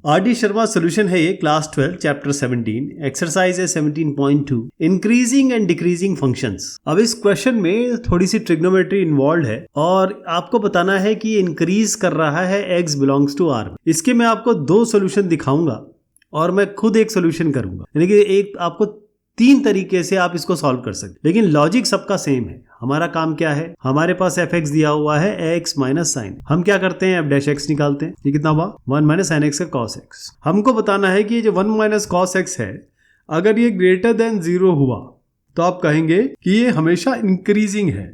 RD. Sharma solution है ये, class 12 chapter 17 exercise है 17.2 इंक्रीजिंग एंड डिक्रीजिंग फंक्शंस। अब इस क्वेश्चन में थोड़ी सी ट्रिग्नोमेट्री इन्वॉल्व है और आपको बताना है कि इंक्रीज कर रहा है x बिलोंग्स टू r। इसके मैं आपको दो सोल्यूशन दिखाऊंगा और मैं खुद एक सोल्यूशन करूंगा, यानी कि एक आपको तीन तरीके से आप इसको सॉल्व कर सकते, लेकिन लॉजिक सबका सेम है। हमारा काम क्या है, हमारे पास fx दिया हुआ है x माइनस साइन, हम क्या करते हैं f डैश x निकालते हैं। ये कितना हुआ 1 माइनस साइन x का cos x। हमको बताना है कि ये जो 1 माइनस cos x है, अगर ये ग्रेटर देन 0 हुआ तो आप कहेंगे कि ये हमेशा इंक्रीजिंग है।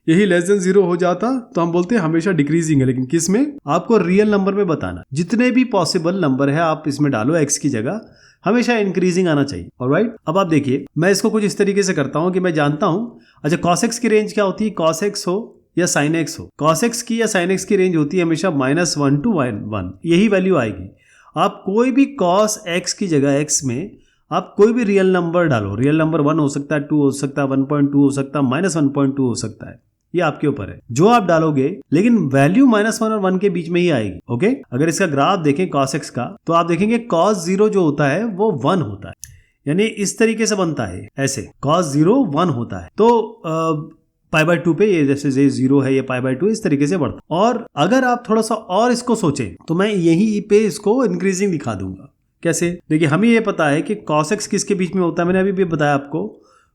यही लेस देन 0 हो जाता तो हम बोलते हैं हमेशा डिक्रीजिंग है। लेकिन किस में, आपको रियल नंबर में बताना, जितने भी पॉसिबल नंबर है आप इसमें डालो x की जगह, हमेशा इंक्रीजिंग आना चाहिए। ऑलराइट, अब आप देखिए मैं इसको कुछ इस तरीके से करता हूं कि मैं जानता हूं, अच्छा cos x की रेंज क्या होती है, cos x हो या sin x हो। cos x की या sin x की रेंज होती है हमेशा -1 to 1, यही वैल्यू आएगी। आप कोई भी cos x की जगह x में आप कोई भी रियल नंबर डालो, रियल नंबर 1 हो सकता है, 2 हो सकता है, 1.2 हो सकता है, -1.2 हो सकता है, ये आपके ऊपर है जो आप डालोगे, लेकिन वैल्यू -1 और 1 के बीच में ही आएगी। ओके, अगर इसका ग्राफ देखें cos x का तो आप देखेंगे cos 0 जो होता है वो 1 होता है, यानी इस तरीके से बनता है, ऐसे cos 0 1 होता है। तो π/2 पे ये जैसे 0 है, ये π/2 इस तरीके से बढ़ता। और अगर आप थोड़ा सा और इसको सोचें तो मैं यहीं पे इसको इंक्रीजिंग दिखा दूंगा। कैसे, देखिए हमें ये पता है कि cos x किसके बीच में होता है, मैंने अभी भी बताया आपको,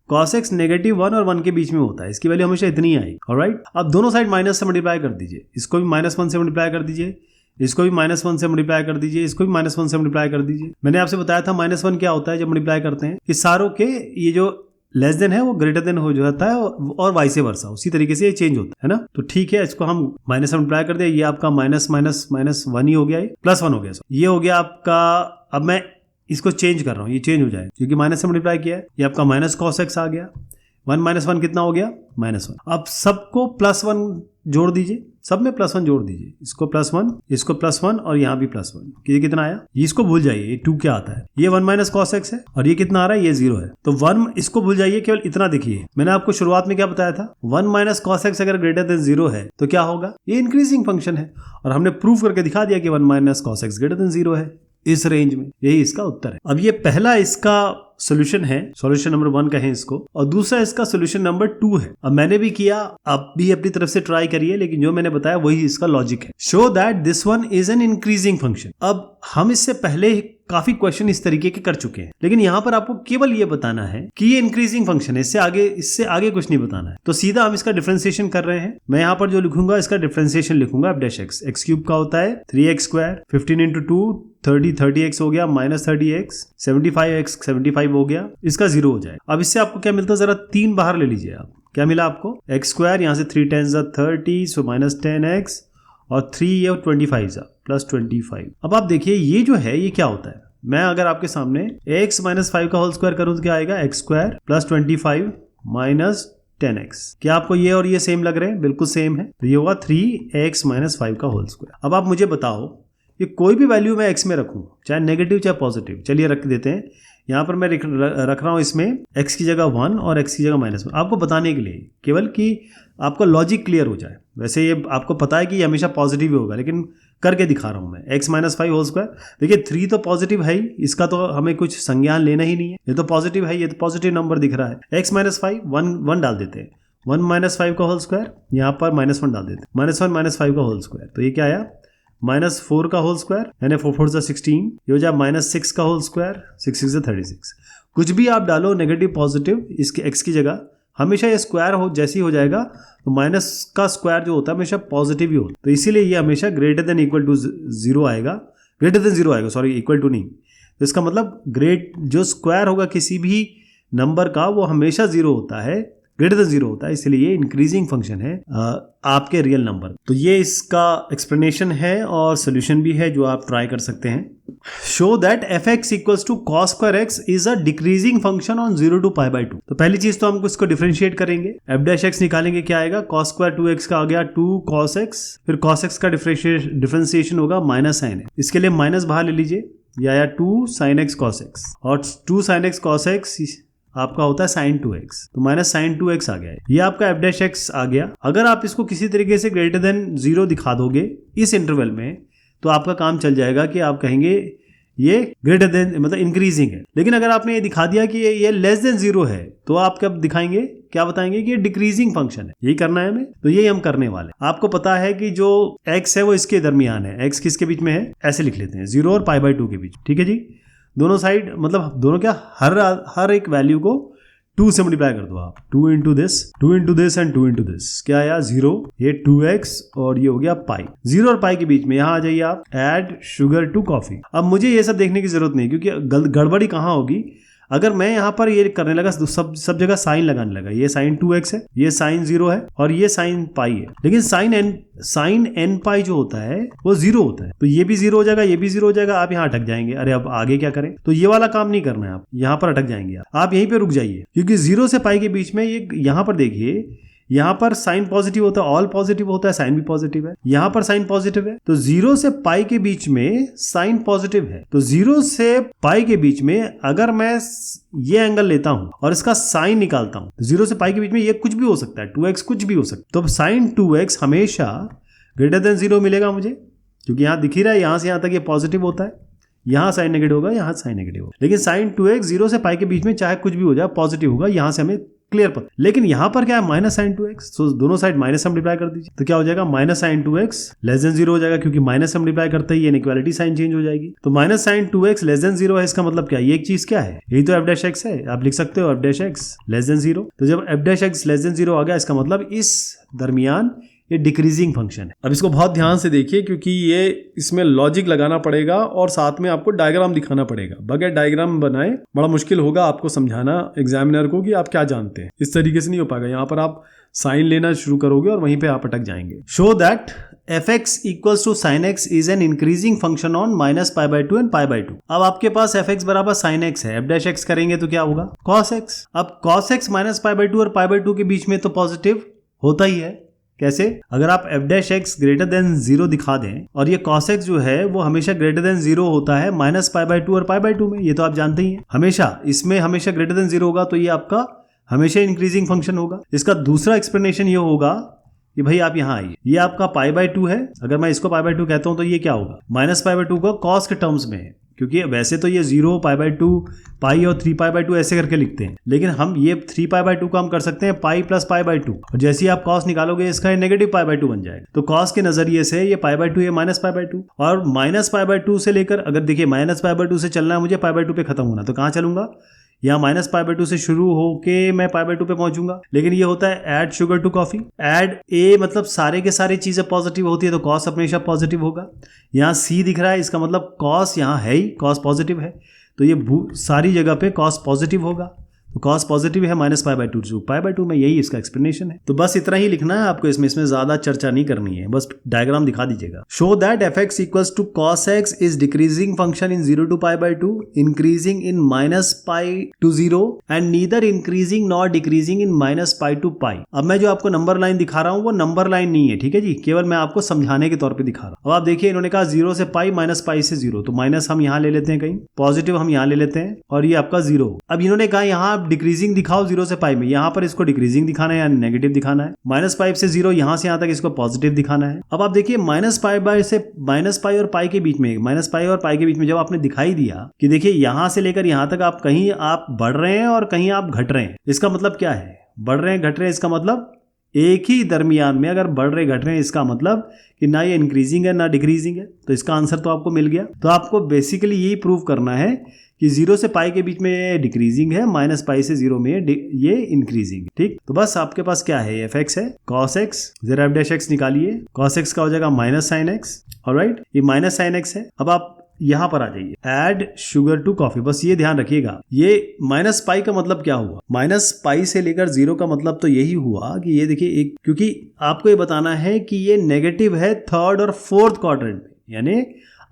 cos x -1 और 1 के बीच में होता है, इसकी वैल्यू हमेशा इतनी ही आएगी। ऑलराइट, अब दोनों साइड माइनस से मल्टीप्लाई कर दीजिए, इसको भी -1 से मल्टीप्लाई कर दीजिए, इसको भी -1 से मल्टीप्लाई कर दीजिए, इसको भी -1 से मल्टीप्लाई कर दीजिए। मैंने आपसे बताया था -1 क्या होता है जब मल्टीप्लाई करते हैं, कि सारों के ये जो लेस देन है वो ग्रेटर देन हो जाता है और वाइस वर्सा, उसी तरीके से ये चेंज होता है ना। तो ठीक है, इसको हम माइनस से मल्टीप्लाई कर दिया, ये आपका -1 ही हो गया, +1 हो गया, ये हो गया आपका। अब मैं इसको चेंज कर रहा हूँ, ये चेंज हो जाए क्योंकि माइनस से मल्टीप्लाई किया है, ये आपका -cos x आ गया। 1 - 1 कितना हो गया, -1। अब सबको +1 जोड़ दीजिए, सब में +1 जोड़ दीजिए, इसको +1, इसको +1 और यहाँ भी +1, ये कितना आया, ये इसको भूल जाइए, ये 2 क्या आता है, ये 1 - cos x है, और ये कितना आ रहा है, ये 0 है। तो 1 इसको भूल जाइए, केवल इतना देखिए, मैंने आपको शुरुआत में क्या बताया था, 1 - cos x अगर ग्रेटर देन 0 है तो क्या होगा, ये इंक्रीजिंग फंक्शन है, और हमने प्रूव करके दिखा दिया कि 1 - cos x ग्रेटर देन 0 है इस रेंज में, यही इसका उत्तर है। अब ये पहला इसका सॉल्यूशन है, सॉल्यूशन नंबर 1 कहें इसको, और दूसरा इसका सॉल्यूशन नंबर 2 है। अब मैंने भी किया, आप भी अपनी तरफ से ट्राई करिए, लेकिन जो मैंने बताया वही इसका लॉजिक है। Show that this one is an increasing function. अब हम इससे पहले काफी क्वेश्चन इस तरीके के कर चुके हैं, लेकिन यहाँ पर आपको केवल ये बताना है कि ये इंक्रीजिंग फंक्शन है, इससे आगे कुछ नहीं बताना है। तो सीधा हम इसका डिफरेंशिएशन कर रहे हैं। मैं यहाँ पर जो लिखूंगा इसका डिफरेंशिएशन लिखूंगा f डैश x, x³ का होता है 3x², 15 × 2 30x हो गया, -30x, 75x 75 हो गया, इसका 0 हो जाए। अब इससे आपको क्या मिलता है, जरा 3 बाहर ले लीजिए आप, क्या मिला आपको, x², यहाँ से 3 10 30, सो -10x, और 3 ये 25 +25। अब आप देखिए ये जो है ये क्या होता है, मैं अगर आपके सामने x - 5 का होल स्क्वायर करूं तो क्या आएगा, x² +25 -10x। क्या आपको ये और ये सेम लग रहे हैं, बिल्कुल सेम है, तो ये होगा 3x - 5 का होल स्क्वायर। अब आप मुझे बताओ, ये कोई भी वैल्यू मैं x में रखूं, चाहे नेगेटिव चाहे पॉजिटिव, चलिए रख देते हैं। यहाँ पर मैं रख रहा हूँ इसमें x की जगह 1 और x की जगह -1, आपको बताने के लिए केवल कि आपका लॉजिक क्लियर हो जाए। वैसे ये आपको पता है कि ये हमेशा पॉजिटिव ही होगा, लेकिन करके दिखा रहा हूँ मैं। x - 5 होल स्क्वायर, देखिए 3 तो पॉजिटिव है ही, इसका तो हमें कुछ संज्ञान लेना ही नहीं है, ये तो पॉजिटिव है, ये तो पॉजिटिव नंबर दिख रहा है। x - 5 1 डाल देते हैं, 1 - 5 का होल स्क्वायर, यहाँ पर -1 डाल देते हैं, -1 - 5 का होल स्क्वायर, तो ये क्या आया, -4 का होल स्क्वायर, यानी 4 4 16, ये हो जाए -6 का होल स्क्वायर, 6 6 36। कुछ भी आप डालो नेगेटिव पॉजिटिव इसके x की जगह, हमेशा ये स्क्वायर हो जैसी हो जाएगा, तो माइनस का स्क्वायर जो होता है हमेशा पॉजिटिव ही होता है, तो इसीलिए ये हमेशा ग्रेटर देन इक्वल टू 0 आएगा, ग्रेटर देन 0 आएगा, सॉरी इक्वल टू नहीं। तो इसका मतलब जो स्क्वायर होगा किसी भी नंबर का वो हमेशा 0 होता है, ग्रेटर देन 0 होता है, इसलिए ये इंक्रीजिंग फंक्शन है आपके रियल नंबर। तो ये इसका एक्सप्लेनेशन है और सोल्यूशन भी है जो आप ट्राई कर सकते हैं। Show that fx equals to cos square x is a decreasing function on 0 to π/2। तो पहली चीज तो हम इसको डिफरेंशिएट करेंगे, f डैश x निकालेंगे, क्या आएगा, cos स्क्वायर 2x का आ गया 2 cos x, फिर cos x का डिफरेंशिएशन होगा -sin x, इसके लिए माइनस बाहर ले लीजिए, या 2 sin x cos x, और 2 sin x cos x आपका होता है sin 2x, तो -sin 2x आ गया है, ये आपका f डैश x आ गया। अगर आप इसको किसी तरीके से ग्रेटर देन 0 दिखा दोगे इस इंटरवल में, तो आपका काम चल जाएगा कि आप कहेंगे ये ग्रेटर देन मतलब इंक्रीजिंग है। लेकिन अगर आपने ये दिखा दिया कि ये लेस देन 0 है तो आप क्या दिखाएंगे, क्या बताएंगे कि ये डिक्रीजिंग फंक्शन है। यही करना है हमें, तो यही हम करने वाले। आपको पता है कि जो x है वो इसके दरमियान है, x किसके बीच में है, ऐसे लिख लेते हैं 0 और π/2 के बीच। ठीक है जी, दोनों साइड मतलब दोनों क्या, हर एक वैल्यू को 2 से मल्टीप्लाई कर दो आप। 2 into this and 2 into this, क्या आया 0, ये 2x और ये हो गया पाई। 0 और पाई के बीच में यहाँ आ जाइए आप, ऐड शुगर टू कॉफी। अब मुझे ये सब देखने की जरूरत नहीं, क्योंकि गड़बड़ी कहाँ होगी, अगर मैं यहाँ पर ये करने लगा सब जगह साइन लगाने लगा, ये साइन 2x है, ये साइन 0 है और ये साइन पाई है, लेकिन साइन n पाई जो होता है वो 0 होता है, तो ये भी 0 हो जाएगा, ये भी 0 हो जाएगा, आप यहाँ अटक जाएंगे। अरे अब आगे क्या करें, तो ये वाला काम नहीं करना है, आप यहाँ पर अटक जाएंगे, आप यहीं पे रुक जाइए, क्योंकि 0 से पाई के बीच में ये यहाँ पर देखिए, यहाँ पर साइन पॉजिटिव होता है, ऑल पॉजिटिव होता है, साइन भी पॉजिटिव है, यहाँ पर साइन पॉजिटिव है, तो 0 से पाई के बीच में साइन पॉजिटिव है, तो 0 से पाई के बीच में अगर मैं ये एंगल लेता हूं और इसका साइन निकालता हूं, तो 0 से पाई के बीच में ये कुछ भी हो सकता है, 2x कुछ भी हो सकता है, तो साइन 2x हमेशा ग्रेटर देन 0 मिलेगा मुझे, क्योंकि यहाँ दिख ही रहा है यहां से यहां तक ये पॉजिटिव होता है, यहाँ साइन नेगेटिव होगा, यहाँ साइन नेगेटिव होगा, लेकिन साइन 2x 0 से पाई के बीच में चाहे कुछ भी हो जाए पॉजिटिव होगा, यहां से हमें क्लियर पता। लेकिन यहां पर क्या है, माइनस साइन 2x, तो दोनों साइड माइनस से मल्टीप्लाई कर दीजिए, तो क्या हो जाएगा minus sign 2x less than 0 हो जाएगा, क्योंकि माइनस से मल्टीप्लाई करते ही ये इनइक्वालिटी साइन चेंज हो जाएगी। तो minus sign 2x less than 0 है, इसका मतलब क्या है, ये एक चीज क्या है, यही तो f डैश x है, आप लिख सकते हो f dash x less than 0। तो जब f dash x less than 0 आ गया, इसका मतलब इस दरमियान ये डिक्रीजिंग फंक्शन है। अब इसको बहुत ध्यान से देखिए, क्योंकि ये इसमें लॉजिक लगाना पड़ेगा और साथ में आपको डायग्राम दिखाना पड़ेगा। बगैर डायग्राम बनाए बड़ा मुश्किल होगा आपको समझाना एग्जामिनर को कि आप क्या जानते हैं, इस तरीके से नहीं हो पाएगा। यहाँ पर आप साइन लेना शुरू करोगे और वहीं पे आप अटक जाएंगे। Show that fx equals to sine x is an increasing function on minus π/2 and π/2। अब आपके पास fx बराबर साइन x है, f डैश x करेंगे तो क्या होगा cos x। अब cos x माइनस π/2 और π/2 के बीच में तो पॉजिटिव होता ही है। कैसे, अगर आप f dash x greater than 0 दिखा दें और ये cos x जो है वो हमेशा ग्रेटर देन 0 होता है माइनस π/2 और π/2 में, ये तो आप जानते ही हैं, हमेशा इसमें हमेशा ग्रेटर देन 0 होगा, तो ये आपका हमेशा इंक्रीजिंग फंक्शन होगा। इसका दूसरा एक्सप्लेनेशन ये होगा कि भाई आप यहाँ आइए, ये आपका π/2 है, अगर मैं इसको π/2 कहता हूँ तो ये क्या होगा माइनस π/2 का cos के टर्म्स में है, क्योंकि वैसे तो ये 0 π/2 पाई और 3π/2 ऐसे करके लिखते हैं, लेकिन हम ये 3π/2 को हम कर सकते हैं पाई प्लस π/2, और जैसे ही आप cos निकालोगे इसका नेगेटिव π/2 बन जाएगा। तो cos के नजरिए से ये π/2 ये माइनस π/2, और माइनस π/2 से लेकर अगर देखिए माइनस π/2 से चलना है मुझे π/2 पे खत्म होना, तो कहाँ चलूंगा, यहाँ माइनस π/2 से शुरू होके मैं π/2 पे पहुंचूंगा। लेकिन ये होता है add sugar to coffee, add a मतलब सारे के सारे चीजें पॉजिटिव होती है, तो cos हमेशा पॉजिटिव होगा। यहाँ C दिख रहा है, इसका मतलब cos यहाँ है ही, cos पॉजिटिव है, तो ये सारी जगह पे cos पॉजिटिव होगा, तो cos पॉजिटिव है माइनस π/2 में, यही इसका एक्सप्लेनेशन है। तो बस इतना ही लिखना है आपको, इसमें ज्यादा चर्चा नहीं करनी है, बस डायग्राम दिखा दीजिएगा। Show that fx equals to cos x is decreasing function in 0 to π/2, increasing in minus π to 0 and neither increasing nor decreasing in minus π to π। अब मैं जो आपको नंबर लाइन दिखा रहा हूँ वो नंबर लाइन नहीं है, ठीक है जी, केवल मैं आपको समझाने के तौर पर दिखा रहा हूँ। अब आप देखिए इन्होंने कहा 0 से π माइनस π से 0, तो माइनस हम यहाँ ले लेते हैं, कहीं पॉजिटिव हम यहाँ ले लेते हैं, और ये आपका 0। अब इन्होंने कहा यहाँ डिक्रीजिंग दिखाओ 0 से पाई में, यहाँ पर इसको डिक्रीजिंग दिखाना है या नेगेटिव दिखाना है, माइनस पाई से 0 यहाँ से यहाँ तक इसको पॉजिटिव दिखाना है। अब आप देखिए माइनस पाई और पाई के बीच में, माइनस पाई और पाई के बीच में जब आपने दिखाई दिया कि देखिए यहाँ से लेकर यहाँ तक आप कहीं आप बढ़ रहे हैं और कहीं आप घट रहे हैं, इसका मतलब क्या है, बढ़ रहे हैं घट रहे हैं, इसका मतलब एक ही दरमियान में अगर बढ़ रहे घट रहे हैं, इसका मतलब कि ना ये इंक्रीजिंग है ना डिक्रीजिंग है। तो इसका आंसर तो आपको मिल गया। तो आपको बेसिकली यही प्रूव करना है कि 0 से पाई के बीच में ये डिक्रीजिंग है, माइनस पाई से 0 में ये इंक्रीजिंग है। ठीक, तो बस आपके पास क्या है, fx है, cos x, जरा f डैश x निकालिए, cos x का हो जाएगा माइनस साइन x, ऑलराइट, ये माइनस साइन x है। अब आप यहाँ पर आ जाइए, ऐड शुगर टू कॉफी, बस ये ध्यान रखिएगा, ये माइनस पाई का मतलब क्या हुआ, माइनस पाई से लेकर 0 का मतलब तो यही हुआ कि ये देखिए एक, क्योंकि आपको ये बताना है कि ये नेगेटिव है थर्ड और फोर्थ क्वाड्रेंट में, यानी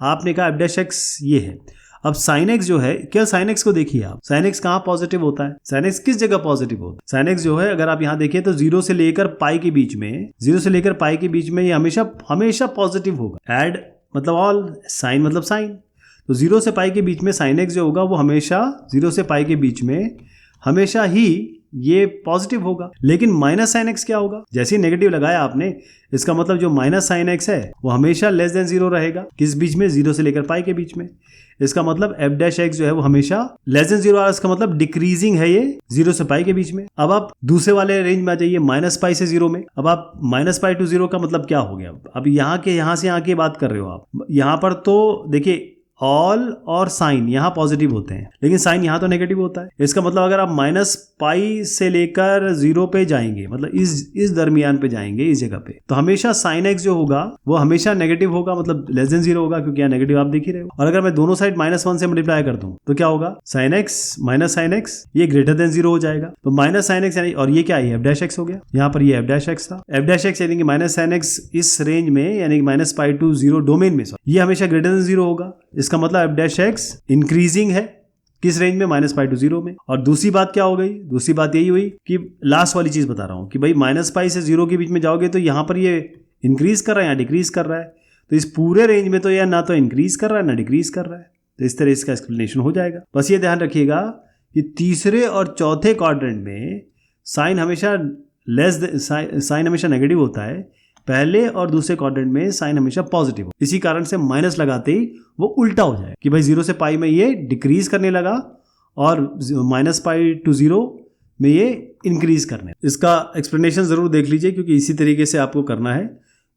आपने कहा f डैश x ये है। अब sin x जो है, क्या sin x को देखिए आप, sin x कहाँ पॉजिटिव होता है, sin x किस जगह पॉजिटिव होता है, sin x जो है अगर आप यहाँ देखिए तो 0 से लेकर पाई के बीच में, 0 से लेकर पाई के बीच में ये हमेशा पॉजिटिव होगा। ऐड मतलब ऑल, साइन मतलब साइन, तो 0 से पाई के बीच में sin x जो होगा वो हमेशा 0 से पाई के बीच में हमेशा ही ये पॉजिटिव होगा। लेकिन माइनस साइन एक्स क्या होगा? जैसे ही नेगेटिव लगाया आपने, इसका मतलब जो माइनस साइन एक्स है वो हमेशा लेस देन 0 रहेगा। किस बीच में? 0 से लेकर पाई के बीच में। इसका मतलब एफ डैश एक्स जो है वो हमेशा लेस देन 0 आ रहा है। इसका मतलब डिक्रीजिंग है ये 0 से पाई के बीच में। अब आप दूसरे वाले रेंज में आ जाइए, माइनस पाई से 0 में। अब आप माइनस पाई टू 0 का मतलब क्या हो गया? अब यहाँ से यहाँ की बात कर रहे हो आप। यहाँ पर तो देखिए ऑल और साइन यहाँ पॉजिटिव होते हैं, लेकिन साइन यहाँ तो नेगेटिव होता है। इसका मतलब अगर आप माइनस पाई से लेकर 0 पे जाएंगे, मतलब इस दरमियान पे जाएंगे, इस जगह पे, तो हमेशा साइन एक्स जो होगा वो हमेशा नेगेटिव होगा, मतलब लेस देन 0 होगा, क्योंकि यहाँ नेगेटिव आप देख ही रहे हो। और अगर मैं दोनों साइड -1 से मल्टीप्लाई कर दूं तो क्या होगा? Sine x minus sine x ये ग्रेटर देन 0 हो जाएगा। तो माइनस साइन एक्स यानी, और ये क्या है? एफ डैश एक्स हो गया। यहाँ पर ये एफ डैश एक्स था। एफ डैश एक्स यानी कि माइनस साइन एक्स इस रेंज में, यानी कि माइनस पाई टू 0 डोमेन में, ये हमेशा ग्रेटर देन 0 होगा। इसका मतलब एफ डैश एक्स इंक्रीजिंग है किस रेंज में? माइनस पाई टू 0 में। और दूसरी बात क्या हो गई? दूसरी बात यही हुई कि लास्ट वाली चीज बता रहा हूं कि भाई माइनस पाई से 0 के बीच में जाओगे तो यहां पर ये इंक्रीज कर रहा है या डिक्रीज कर रहा है। तो इस पूरे रेंज में तो यह ना तो इंक्रीज कर रहा है ना डिक्रीज कर रहा है। तो इस तरह इसका एक्सप्लेनेशन हो जाएगा। बस ये ध्यान रखिएगा कि तीसरे और चौथे क्वाड्रेंट में साइन हमेशा साइन हमेशा नेगेटिव होता है। पहले और दूसरे क्वाड्रेंट में साइन हमेशा पॉजिटिव हो। इसी कारण से माइनस लगाते ही वो उल्टा हो जाए कि भाई 0 से पाई में ये डिक्रीज करने लगा और माइनस पाई टू 0 में ये इंक्रीज करने। इसका एक्सप्लेनेशन जरूर देख लीजिए, क्योंकि इसी तरीके से आपको करना है।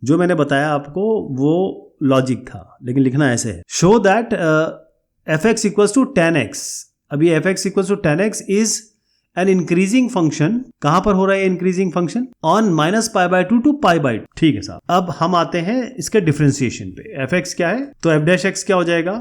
जो मैंने बताया आपको वो लॉजिक था, लेकिन लिखना ऐसे है। Show that f x equals to 10x। अब ये f x equals to 10x is an increasing function. कहां पर हो रहा है increasing function? On minus pi by 2 to pi by 2। ठीक है साहब। अब हम आते हैं इसके डिफरेंशिएशन पे। एफ एक्स क्या है? तो एफ डैश एक्स क्या हो जाएगा?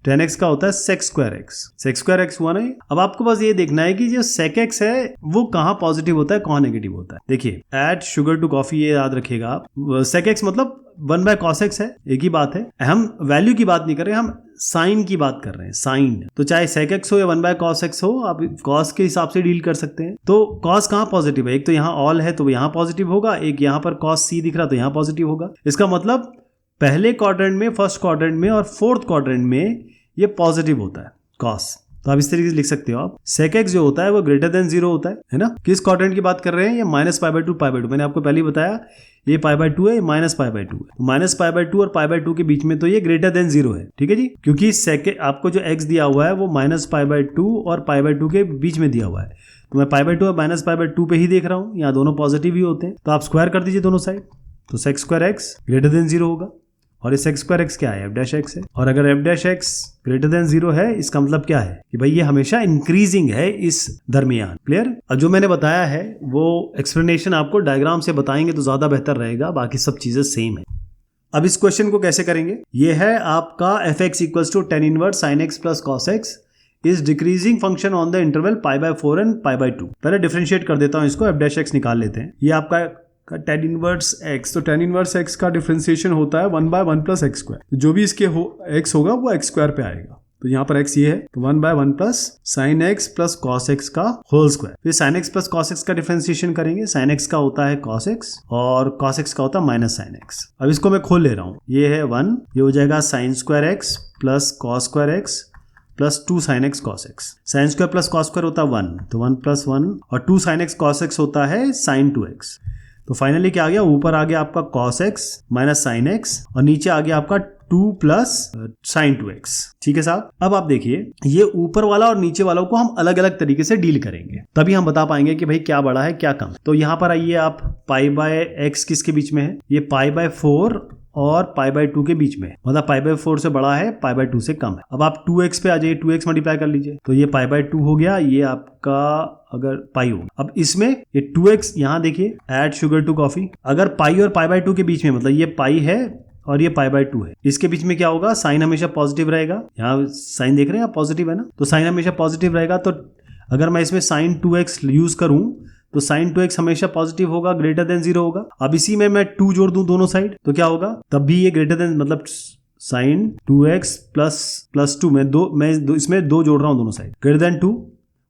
10x का होता है sec square x. Sec square x हुआ नहीं। अब आपको बस ये देखना है कि जो सेक एक्स है वो कहां पॉजिटिव होता है, कहां नेगेटिव होता है। देखिए, ऐड शुगर टू कॉफी, ये याद रखिएगा आप। सेक एक्स मतलब 1 बाय कॉस एक्स है, एक ही बात है। हम वैल्यू की बात नहीं कर रहे, हम साइन की बात कर रहे हैं। साइन तो चाहे सेक एक्स हो या 1 बाय कॉस एक्स हो, आप कॉस के हिसाब से डील कर सकते हैं। तो कॉस कहां पॉजिटिव है? एक तो यहाँ ऑल है तो यहाँ पॉजिटिव होगा, एक यहाँ पर कॉस सी दिख रहा तो यहाँ पॉजिटिव होगा। इसका मतलब पहले क्वाड्रेंट में, फर्स्ट क्वाड्रेंट में और फोर्थ क्वाड्रेंट में ये पॉजिटिव होता है कॉस। तो आप इस तरीके से लिख सकते हो आप, सेक एक्स जो होता है वो ग्रेटर देन 0 होता है ना। किस क्वाड्रेंट की बात कर रहे हैं? ये minus pi by 2 pi by 2। मैंने आपको पहले ही बताया ये पाई बाय 2 है, ये माइनस पाई बाय 2 है। तो माइनस पाई बाय 2 और पाई बाय 2 के बीच में तो ये ग्रेटर देन 0 है। ठीक है जी, क्योंकि सेक आपको जो एक्स दिया हुआ है वो माइनस पाई बाय 2 और पाई बाय 2 के बीच में दिया हुआ है। तो मैं पाई बाय 2 और माइनस पाई बाय 2 पे ही देख रहा हूँ, यहाँ दोनों पॉजिटिव ही होते हैं। तो आप स्क्वायर कर दीजिए दोनों साइड, तो sec square x greater than 0 होगा। और ये सेक स्क्वायर एक्स क्या है? एफ डैश एक्स है। और अगर F dash x greater than 0 है, इसका मतलब क्या है कि भाई ये हमेशा इंक्रीजिंग है इस दरमियान। क्लियर? और जो मैंने बताया है वो एक्सप्लेनेशन आपको डायग्राम से बताएंगे तो ज्यादा बेहतर रहेगा, बाकी सब चीजें सेम है। अब इस क्वेश्चन को कैसे करेंगे? ये है आपका f x equals to tan inverse sin x plus cos x is decreasing function on the interval pi by 4 and pi by 2। पहले डिफरेंशिएट कर देता हूं इसको, एफ डैश एक्स निकाल लेते हैं। ये आपका tan इनवर्स x, तो tan इनवर्स x का डिफरेंशिएशन होता है 1 बाय 1 प्लस एक्स स्क्वायर। तो जो भी इसके x होगा वो एक्स स्क्वायर पे आएगा। तो यहाँ पर x ये है, तो 1 by 1 plus sine x plus cos x का होल स्क्वायर। फिर sine x plus cos x का डिफरेंशिएशन करेंगे। साइन एक्स का होता है कॉस एक्स और कॉस एक्स का होता है माइनस साइन एक्स। अब इसको मैं खोल ले रहा हूँ। ये है 1, ये हो जाएगा sine square x plus cos square x plus 2 sine x cos x. Sine square plus cos square होता है 1, तो 1 प्लस 1 और 2 साइन एक्स कॉस एक्स होता है साइन 2x। तो फाइनली क्या आ गया? ऊपर आ गया आपका cos x minus sine x और नीचे आ गया आपका 2 प्लस साइन 2x। ठीक है साहब। अब आप देखिए, ये ऊपर वाला और नीचे वालों को हम अलग अलग तरीके से डील करेंगे, तभी हम बता पाएंगे कि भाई क्या बड़ा है क्या कम। तो यहाँ पर आइए आप, पाई बाय x किसके बीच में है? ये पाई बाय 4 और पाई बाय 2 के बीच में, मतलब पाई बाय 4 से बड़ा है, पाई बाय 2 से कम है। अब आप 2x पे आ जाइए, 2x मल्टीप्लाई कर लीजिए, तो ये पाई बाय 2 हो गया, ये आपका अगर पाई हो। अब इसमें ये 2x, यहाँ देखिए ऐड शुगर टू कॉफी, अगर पाई और पाई बाय 2 के बीच में, मतलब ये पाई है और ये पाई बाय 2 है, इसके बीच में क्या होगा? साइन हमेशा पॉजिटिव रहेगा। यहाँ साइन देख रहे हैं आप, पॉजिटिव है ना, तो साइन हमेशा पॉजिटिव रहेगा। तो अगर मैं इसमें साइन 2x यूज करूं तो साइन 2x हमेशा पॉजिटिव होगा, ग्रेटर देन 0 होगा। अब इसी में मैं 2 जोड़ दूं दोनों साइड तो क्या होगा? तब भी ये ग्रेटर देन, मतलब साइन 2x प्लस 2 मैं इसमें 2 जोड़ रहा हूं दोनों साइड, ग्रेटर देन 2,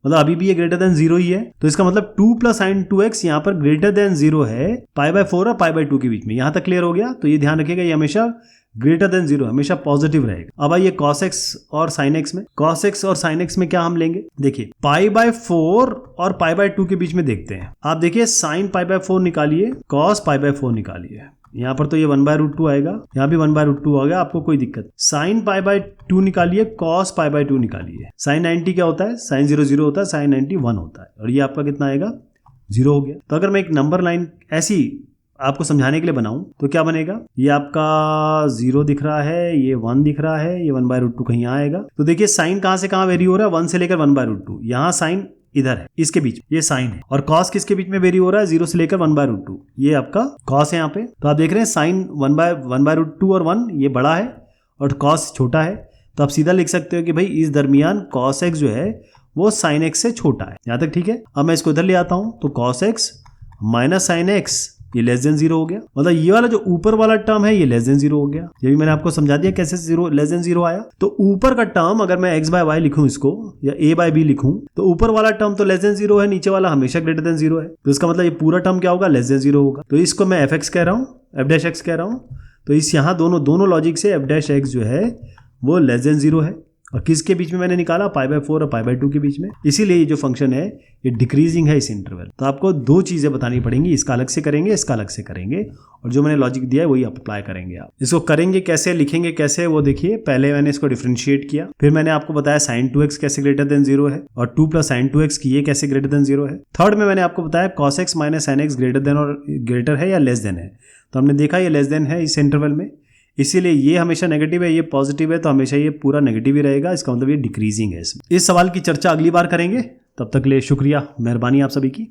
मतलब अभी भी ये ग्रेटर देन 0 ही है। तो इसका मतलब 2 प्लस साइन 2x यहाँ पर ग्रेटर देन 0 है पाई बाय 4 और पाई बाय 2 के बीच में। यहां तक क्लियर हो गया? तो ये ध्यान रखिएगा, ये हमेशा ग्रेटर देन 0 हमेशा पॉजिटिव रहेगा। अब आइए cos x और sin x में, cos x और sin x में क्या हम लेंगे, देखिए π/4 और π/2 के बीच में देखते हैं। आप देखिए sin π/4 निकालिए, cos π/4 निकालिए, यहाँ पर तो ये 1/√2 आएगा, यहाँ भी 1/√2 आ गया, आपको कोई दिक्कत। sin π/2 निकालिए, cos π/2 निकालिए। sin 90 क्या होता है, sin 0 0 होता है, sin 90 1 होता है, और ये आपका कितना आएगा, 0 हो गया। तो अगर मैं एक नंबर लाइन ऐसी आपको समझाने के लिए बनाऊं तो क्या बनेगा, ये आपका 0 दिख रहा है, ये 1 दिख रहा है, ये 1/√2 कहीं यहाँ आएगा। तो देखिए साइन कहाँ से कहाँ वेरी हो रहा है, 1 से लेकर 1/√2, यहाँ साइन इधर है, इसके बीच ये साइन है, और कॉस किसके बीच में वेरी हो रहा है, 0 से लेकर 1/√2, ये आपका कॉस है यहाँ पे। तो आप देख रहे हैं साइन 1/√2 और 1 ये बड़ा है और कॉस छोटा है, तो आप सीधा लिख सकते हो कि भाई इस दरमियान कॉस एक्स जो है वो साइन एक्स से छोटा है। यहाँ तक ठीक है। अब मैं इसको इधर ले आता हूँ, तो cos x minus sine x ये लेस देन 0 हो गया, मतलब ये वाला जो ऊपर वाला टर्म है ये लेस देन 0 हो गया। ये भी मैंने आपको समझा दिया कैसे 0 लेस देन 0 आया। तो ऊपर का टर्म अगर मैं x/y लिखूं इसको, या a/b लिखूं, तो ऊपर वाला टर्म तो लेस देन 0 है, नीचे वाला हमेशा ग्रेटर देन 0 है, तो इसका मतलब ये पूरा टर्म क्या होगा, लेस देन 0 होगा। तो इसको मैं f(x) कह रहा हूँ, f'(x) कह रहा हूँ, तो इस यहाँ दोनों लॉजिक से f'(x) जो है वो लेस देन 0 है, और किसके बीच में मैंने निकाला, π/4 और π/2 के बीच में। इसीलिए ये जो फंक्शन है ये डिक्रीजिंग है इस इंटरवल। तो आपको दो चीजें बतानी पड़ेंगी, इसका अलग से करेंगे, इसका अलग से करेंगे, और जो मैंने लॉजिक दिया है वही अप्लाई करेंगे। आप इसको करेंगे कैसे, लिखेंगे कैसे, वो देखिए। पहले मैंने इसको डिफरेंशिएट किया, फिर मैंने आपको बताया sin 2x कैसे ग्रेटर देन 0 है, और 2 + sin 2x की ये कैसे ग्रेटर देन 0 है। थर्ड में मैंने आपको बताया cos x minus sin x greater than और ग्रेटर है या लेस देन है, तो हमने देखा ये लेस देन है इस इंटरवल में, इसीलिए ये हमेशा नेगेटिव है, ये पॉजिटिव है, तो हमेशा ये पूरा नेगेटिव ही रहेगा, इसका मतलब ये डिक्रीजिंग है। इस सवाल की चर्चा अगली बार करेंगे, तब तक के लिए शुक्रिया, मेहरबानी आप सभी की।